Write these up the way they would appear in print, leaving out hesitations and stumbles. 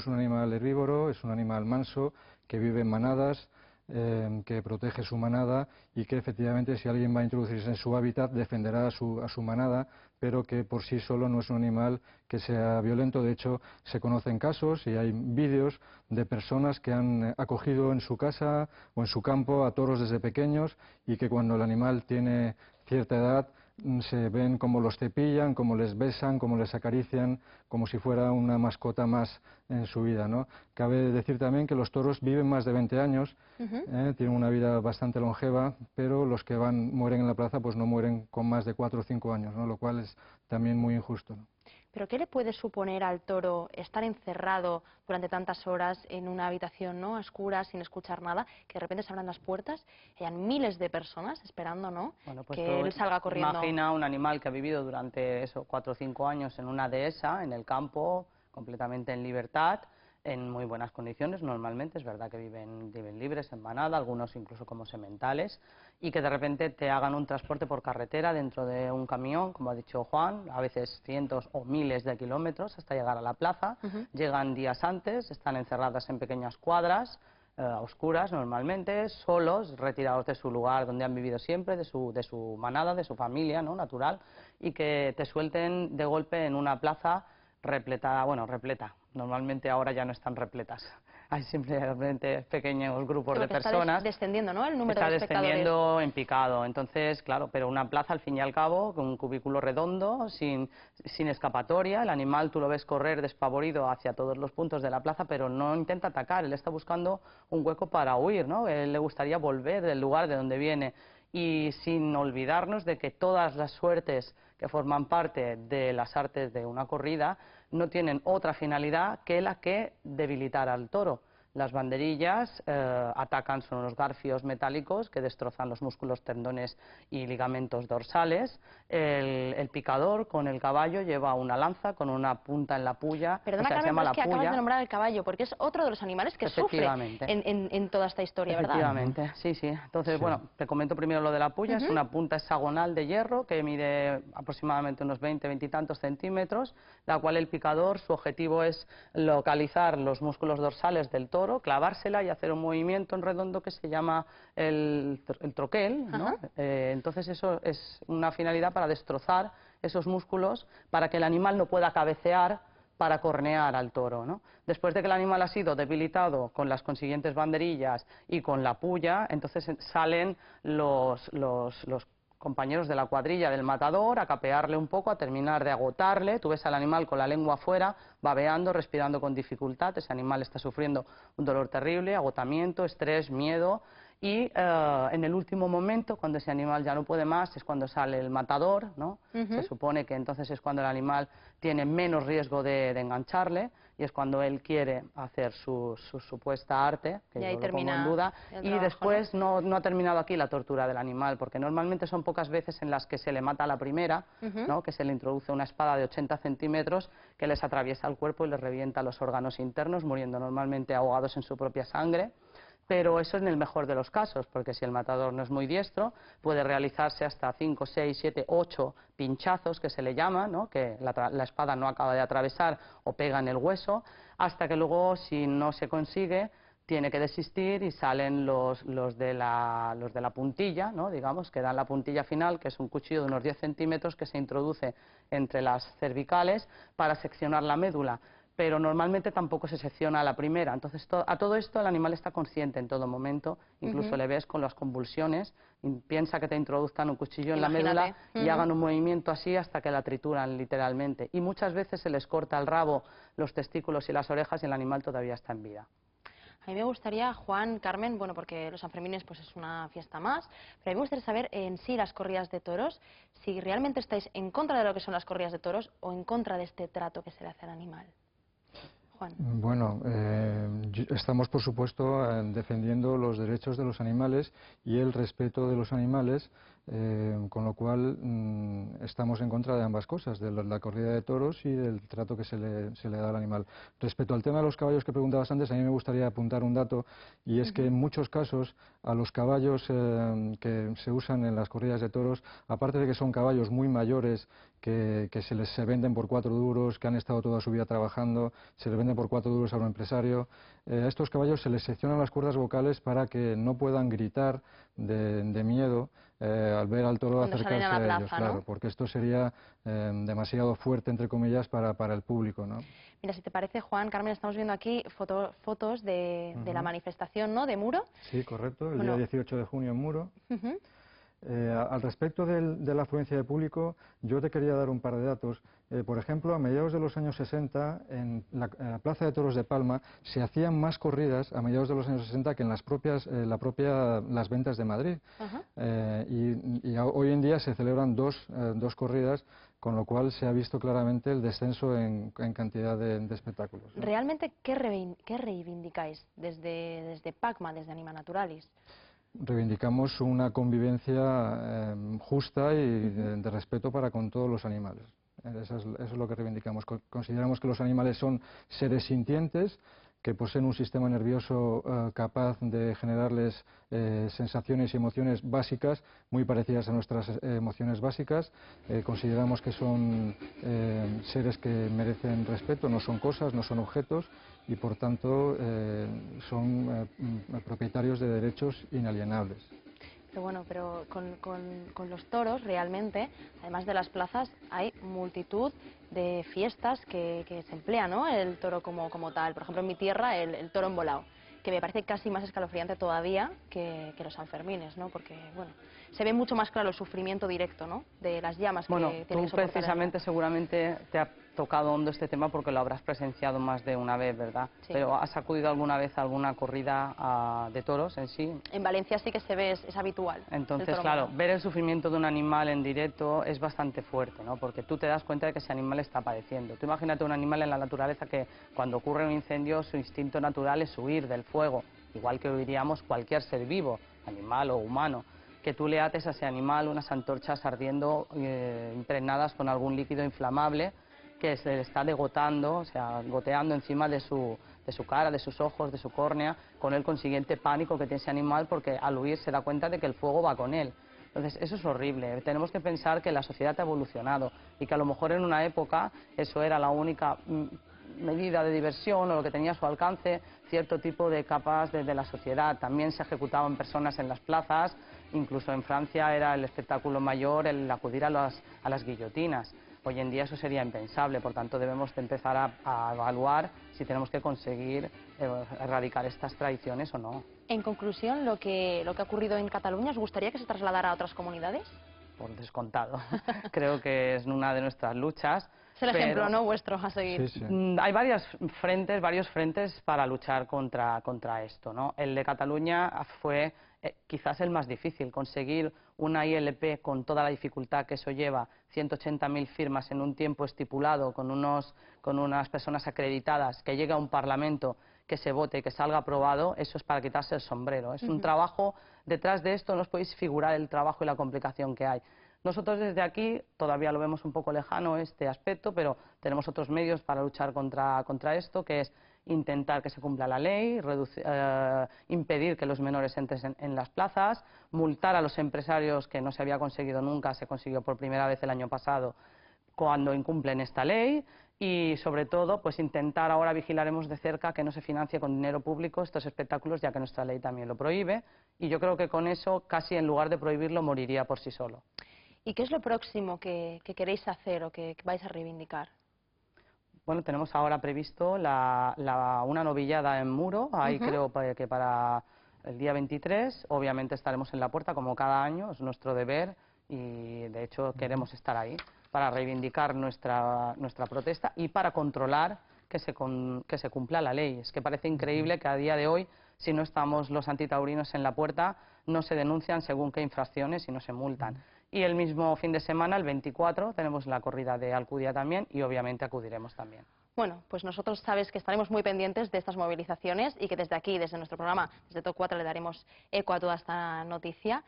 es un animal herbívoro, es un animal manso, que vive en manadas, que protege su manada y que efectivamente si alguien va a introducirse en su hábitat defenderá a su manada, pero que por sí solo no es un animal que sea violento. De hecho, se conocen casos y hay vídeos de personas que han acogido en su casa o en su campo a toros desde pequeños y que cuando el animal tiene cierta edad se ven como los cepillan, como les besan, como les acarician, como si fuera una mascota más en su vida, ¿no? Cabe decir también que los toros viven más de 20 años, tienen una vida bastante longeva, pero los que mueren en la plaza pues no mueren con más de 4 o 5 años, ¿no? Lo cual es también muy injusto, ¿no? ¿Pero qué le puede suponer al toro estar encerrado durante tantas horas en una habitación, ¿no?, a oscuras, sin escuchar nada, que de repente se abran las puertas y hayan miles de personas esperando, ¿no?, bueno, pues que él salga corriendo? Imagina un animal que ha vivido durante eso, 4 o 5 años en una dehesa, en el campo, completamente en libertad, en muy buenas condiciones normalmente, es verdad que viven libres en manada, algunos incluso como sementales, y que de repente te hagan un transporte por carretera dentro de un camión, como ha dicho Juan, a veces cientos o miles de kilómetros hasta llegar a la plaza. Llegan días antes, están encerradas en pequeñas cuadras, a oscuras normalmente, solos, retirados de su lugar donde han vivido siempre, de su manada, de su familia, ¿no?, natural, y que te suelten de golpe en una plaza repleta, bueno, repleta, normalmente ahora ya no están repletas, hay simplemente pequeños grupos de personas. Está descendiendo, ¿no?, el número de espectadores. Está descendiendo en picado, entonces, claro, pero una plaza al fin y al cabo, con un cubículo redondo, sin escapatoria, el animal tú lo ves correr despavorido hacia todos los puntos de la plaza, pero no intenta atacar, él está buscando un hueco para huir, ¿no?, él le gustaría volver del lugar de donde viene. Y sin olvidarnos de que todas las suertes que forman parte de las artes de una corrida no tienen otra finalidad que la que debilitar al toro. Las banderillas atacan, son unos garfios metálicos que destrozan los músculos, tendones y ligamentos dorsales. El picador con el caballo lleva una lanza con una punta en la puya. Perdona, se Carmen, llama pero es que la puya. acabas de nombrar el caballo, porque es otro de los animales que sufre en toda esta historia, ¿verdad? Efectivamente, sí, sí. Entonces, bueno, te comento primero lo de la puya. Es una punta hexagonal de hierro que mide aproximadamente unos 20 y tantos centímetros, la cual el picador, su objetivo es localizar los músculos dorsales del toro, clavársela y hacer un movimiento en redondo que se llama el troquel, ¿no? Entonces eso es una finalidad para destrozar esos músculos para que el animal no pueda cabecear para cornear al toro, ¿no? Después de que el animal ha sido debilitado con las consiguientes banderillas y con la puya, entonces salen los compañeros de la cuadrilla del matador a capearle un poco, a terminar de agotarle. Tú ves al animal con la lengua afuera, babeando, respirando con dificultad. Ese animal está sufriendo un dolor terrible, agotamiento, estrés, miedo. Y en el último momento, cuando ese animal ya no puede más, es cuando sale el matador, ¿no? Se supone que entonces es cuando el animal tiene menos riesgo de engancharle y es cuando él quiere hacer su supuesta arte, que yo lo pongo en duda, y después no ha terminado aquí la tortura del animal, porque normalmente son pocas veces en las que se le mata a la primera, ¿no?, que se le introduce una espada de 80 centímetros que les atraviesa el cuerpo y les revienta los órganos internos, muriendo normalmente ahogados en su propia sangre. Pero eso es en el mejor de los casos, porque si el matador no es muy diestro, puede realizarse hasta 5, 6, 7, 8 pinchazos, que se le llama, ¿no?, que la espada no acaba de atravesar o pega en el hueso, hasta que luego, si no se consigue, tiene que desistir y salen los de la puntilla, ¿no?, digamos, que dan la puntilla final, que es un cuchillo de unos 10 centímetros que se introduce entre las cervicales para seccionar la médula. Pero normalmente tampoco se secciona a la primera. Entonces, a todo esto el animal está consciente en todo momento, incluso le ves con las convulsiones, y piensa que te introduzcan un cuchillo en la médula y hagan un movimiento así hasta que la trituran literalmente. Y muchas veces se les corta el rabo, los testículos y las orejas y el animal todavía está en vida. A mí me gustaría, Juan, Carmen, bueno, porque los Sanfermines pues es una fiesta más, pero a mí me gustaría saber en sí las corridas de toros, si realmente estáis en contra de lo que son las corridas de toros o en contra de este trato que se le hace al animal. Juan. Bueno, estamos por supuesto defendiendo los derechos de los animales y el respeto de los animales Con lo cual estamos en contra de ambas cosas, de la corrida de toros y del trato que se le da al animal. Respecto al tema de los caballos que preguntabas antes, a mí me gustaría apuntar un dato, y es que en muchos casos a los caballos que se usan en las corridas de toros, aparte de que son caballos muy mayores, que se venden por 4 duros, que han estado toda su vida trabajando, se les venden por 4 duros a un empresario, a estos caballos se les seccionan las cuerdas vocales para que no puedan gritar de miedo al ver al toro Cuando acercarse salen a la a ellos, plaza, claro, ¿no? porque esto sería demasiado fuerte, entre comillas, para el público, ¿no? Mira, si te parece, Juan, Carmen, estamos viendo aquí fotos de la Ujú. manifestación, ¿no?, de Muro. Sí, correcto, el Bueno, día 18 de junio en Muro. ujú. Al respecto de la afluencia de público, yo te quería dar un par de datos. Por ejemplo, a mediados de los años 60, en la Plaza de Toros de Palma, se hacían más corridas a mediados de los años 60 que en las ventas de Madrid. Ajá. Hoy en día se celebran dos corridas, con lo cual se ha visto claramente el descenso en cantidad de espectáculos, ¿no? ¿Realmente qué reivindicáis desde PACMA, desde Anima Naturalis? Reivindicamos una convivencia justa y de respeto para con todos los animales. Eso es lo que reivindicamos. Consideramos que los animales son seres sintientes, que poseen un sistema nervioso capaz de generarles sensaciones y emociones básicas, muy parecidas a nuestras emociones básicas. Consideramos que son seres que merecen respeto, no son cosas, no son objetos, y por tanto son propietarios de derechos inalienables. Pero bueno, pero con los toros realmente, además de las plazas, hay multitud de fiestas que se emplean, ¿no?, el toro como tal. Por ejemplo, en mi tierra, el toro embolado, que me parece casi más escalofriante todavía que los Sanfermines, ¿no?, porque, bueno, se ve mucho más claro el sufrimiento directo, ¿no?, de las llamas que Bueno, tiene que tú soportar el precisamente animal. seguramente te ha tocado hondo este tema porque lo habrás presenciado más de una vez, ¿verdad? Sí. Pero ¿has acudido alguna vez a alguna corrida de toros en sí? En Valencia sí que se ve, es habitual. El Entonces, toro claro, embolado. ver el sufrimiento de un animal en directo es bastante fuerte, ¿no? Porque tú te das cuenta de que ese animal está padeciendo. Tú imagínate un animal en la naturaleza que cuando ocurre un incendio su instinto natural es huir del fuego, igual que huiríamos cualquier ser vivo, animal o humano. Que tú le ates a ese animal unas antorchas ardiendo impregnadas con algún líquido inflamable que se le está degotando, o sea, goteando encima de su cara, de sus ojos, de su córnea, con el consiguiente pánico que tiene ese animal porque al huir se da cuenta de que el fuego va con él. Entonces, eso es horrible. Tenemos que pensar que la sociedad ha evolucionado y que a lo mejor en una época eso era la única medida de diversión o lo que tenía a su alcance, cierto tipo de capas de la sociedad. También se ejecutaban personas en las plazas, incluso en Francia era el espectáculo mayor el acudir a las guillotinas. Hoy en día eso sería impensable, por tanto debemos de empezar a evaluar si tenemos que conseguir erradicar estas tradiciones o no. En conclusión, lo que ha ocurrido en Cataluña, ¿os gustaría que se trasladara a otras comunidades? Por descontado. Creo que es una de nuestras luchas. Es el ejemplo, ¿no?, vuestro a seguir. Sí, sí. Hay varios frentes para luchar contra esto, ¿no? El de Cataluña fue quizás el más difícil, conseguir una ILP con toda la dificultad que eso lleva, 180.000 firmas en un tiempo estipulado, con unas personas acreditadas, que llegue a un Parlamento, que se vote y que salga aprobado, eso es para quitarse el sombrero. Es un trabajo, detrás de esto no os podéis figurar el trabajo y la complicación que hay. Nosotros desde aquí todavía lo vemos un poco lejano este aspecto, pero tenemos otros medios para luchar contra esto, que es intentar que se cumpla la ley, impedir que los menores entren en las plazas, multar a los empresarios, que no se había conseguido nunca, se consiguió por primera vez el año pasado, cuando incumplen esta ley, y sobre todo pues intentar, ahora vigilaremos de cerca que no se financie con dinero público estos espectáculos, ya que nuestra ley también lo prohíbe, y yo creo que con eso casi en lugar de prohibirlo moriría por sí solo. ¿Y qué es lo próximo que queréis hacer o que vais a reivindicar? Bueno, tenemos ahora previsto una novillada en Muro, ahí creo que para el día 23, obviamente estaremos en la puerta como cada año, es nuestro deber y de hecho queremos estar ahí para reivindicar nuestra protesta y para controlar que se cumpla la ley. Es que parece increíble que a día de hoy, si no estamos los antitaurinos en la puerta, no se denuncian según qué infracciones y no se multan. Y el mismo fin de semana, el 24, tenemos la corrida de Alcudia también y obviamente acudiremos también. Bueno, pues nosotros sabes que estaremos muy pendientes de estas movilizaciones y que desde aquí, desde nuestro programa, desde TOC 4, le daremos eco a toda esta noticia.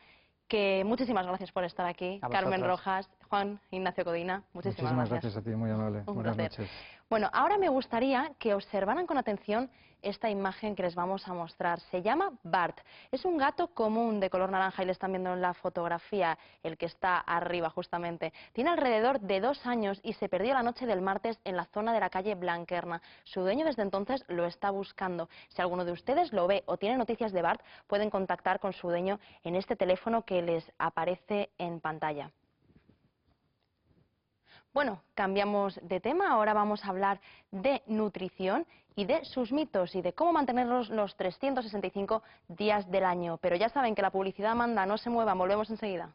que muchísimas gracias por estar aquí, A Carmen vosotros. Rojas, Juan Ignacio Codina, muchísimas gracias a ti, muy amable. Un Buenas placer. noches. Bueno, ahora me gustaría que observaran con atención esta imagen que les vamos a mostrar. Se llama Bart. Es un gato común de color naranja y le están viendo en la fotografía, el que está arriba justamente. Tiene alrededor de 2 años y se perdió la noche del martes en la zona de la calle Blanquerna. Su dueño desde entonces lo está buscando. Si alguno de ustedes lo ve o tiene noticias de Bart, pueden contactar con su dueño en este teléfono que les aparece en pantalla. Bueno, cambiamos de tema, ahora vamos a hablar de nutrición y de sus mitos y de cómo mantenerlos los 365 días del año. Pero ya saben que la publicidad manda, no se muevan, volvemos enseguida.